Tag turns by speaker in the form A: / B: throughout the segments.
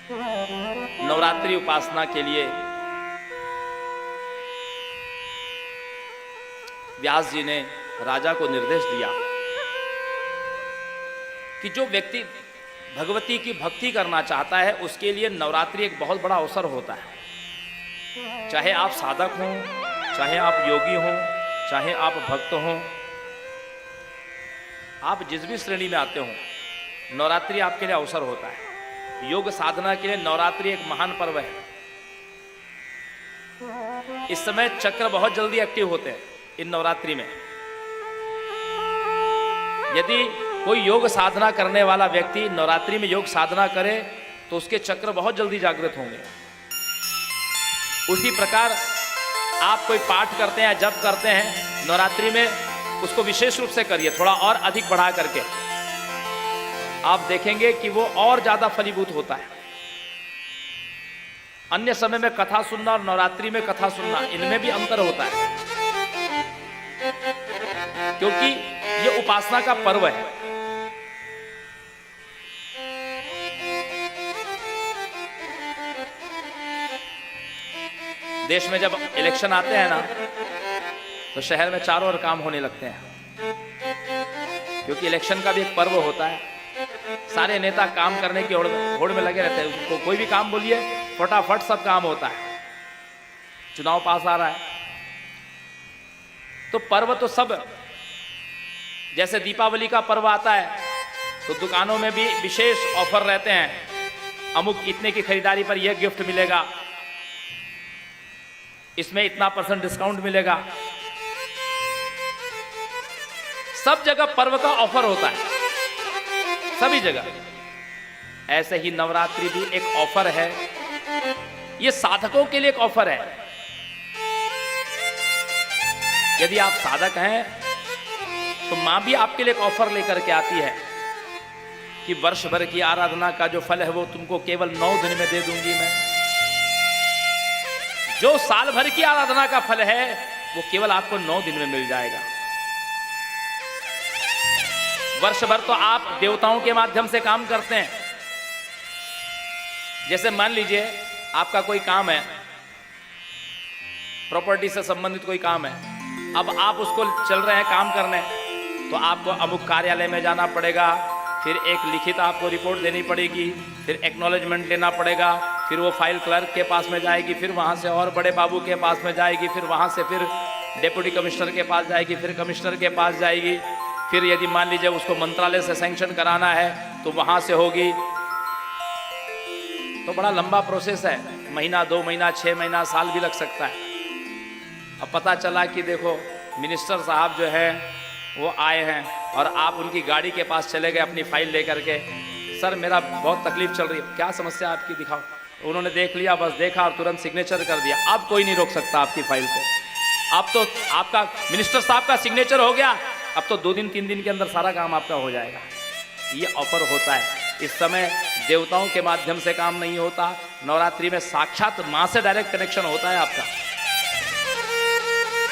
A: नवरात्रि उपासना के लिए व्यास जी ने राजा को निर्देश दिया कि जो व्यक्ति भगवती की भक्ति करना चाहता है उसके लिए नवरात्रि एक बहुत बड़ा अवसर होता है। चाहे आप साधक हों, चाहे आप योगी हों, चाहे आप भक्त हों, आप जिस भी श्रेणी में आते हों, नवरात्रि आपके लिए अवसर होता है। योग साधना के लिए नवरात्रि एक महान पर्व है। इस समय चक्र बहुत जल्दी एक्टिव होते हैं इन नवरात्रि में। यदि कोई योग साधना करने वाला व्यक्ति नवरात्रि में योग साधना करे तो उसके चक्र बहुत जल्दी जागृत होंगे। उसी प्रकार आप कोई पाठ करते हैं, जप करते हैं नवरात्रि में, उसको विशेष रूप से करिए, थोड़ा और अधिक बढ़ा करके। आप देखेंगे कि वो और ज्यादा फलीभूत होता है। अन्य समय में कथा सुनना और नवरात्रि में कथा सुनना, इनमें भी अंतर होता है, क्योंकि ये उपासना का पर्व है। देश में जब इलेक्शन आते हैं ना, तो शहर में चारों ओर काम होने लगते हैं, क्योंकि इलेक्शन का भी एक पर्व होता है। सारे नेता काम करने की होड़ में लगे रहते हैं। उसको कोई भी काम बोलिए, फटाफट सब काम होता है। चुनाव पास आ रहा है तो पर्व तो सब, जैसे दीपावली का पर्व आता है तो दुकानों में भी विशेष ऑफर रहते हैं। अमुक इतने की खरीदारी पर यह गिफ्ट मिलेगा, इसमें इतना % डिस्काउंट मिलेगा। सब जगह पर्व का ऑफर होता है, सभी जगह। ऐसे ही नवरात्रि भी एक ऑफर है। ये साधकों के लिए एक ऑफर है। यदि आप साधक हैं तो मां भी आपके लिए एक ऑफर लेकर के आती है कि वर्ष भर की आराधना का जो फल है वो तुमको केवल 9 दिन में दे दूंगी मैं। जो साल भर की आराधना का फल है वो केवल आपको 9 दिन में मिल जाएगा। वर्ष भर तो आप देवताओं के माध्यम से काम करते हैं। जैसे मान लीजिए आपका कोई काम है, प्रॉपर्टी से संबंधित कोई काम है, अब आप उसको चल रहे हैं काम करने, तो आपको अमुक कार्यालय में जाना पड़ेगा, फिर एक लिखित आपको रिपोर्ट देनी पड़ेगी, फिर एक्नॉलेजमेंट लेना पड़ेगा, फिर वो फाइल क्लर्क के पास में जाएगी, फिर वहाँ से और बड़े बाबू के पास में जाएगी, फिर वहाँ से फिर डिप्टी कमिश्नर के पास जाएगी, फिर कमिश्नर के पास जाएगी, फिर यदि मान लीजिए उसको मंत्रालय से सैंक्शन कराना है तो वहाँ से होगी। तो बड़ा लंबा प्रोसेस है, महीना 2 महीना 6 महीना साल भी लग सकता है। अब पता चला कि देखो मिनिस्टर साहब जो है वो आए हैं और आप उनकी गाड़ी के पास चले गए अपनी फाइल लेकर के। सर मेरा बहुत तकलीफ चल रही है, क्या समस्या आपकी, दिखाओ। उन्होंने देख लिया, बस देखा और तुरंत सिग्नेचर कर दिया। अब कोई नहीं रोक सकता आपकी फाइल को। अब तो आपका मिनिस्टर साहब का सिग्नेचर हो गया, अब तो 2 दिन 3 दिन के अंदर सारा काम आपका हो जाएगा। ये ऑफर होता है। इस समय देवताओं के माध्यम से काम नहीं होता, नवरात्रि में साक्षात माँ से डायरेक्ट कनेक्शन होता है आपका।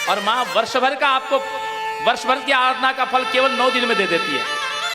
A: और माँ वर्ष भर की आराधना का फल केवल 9 दिन में दे देती है।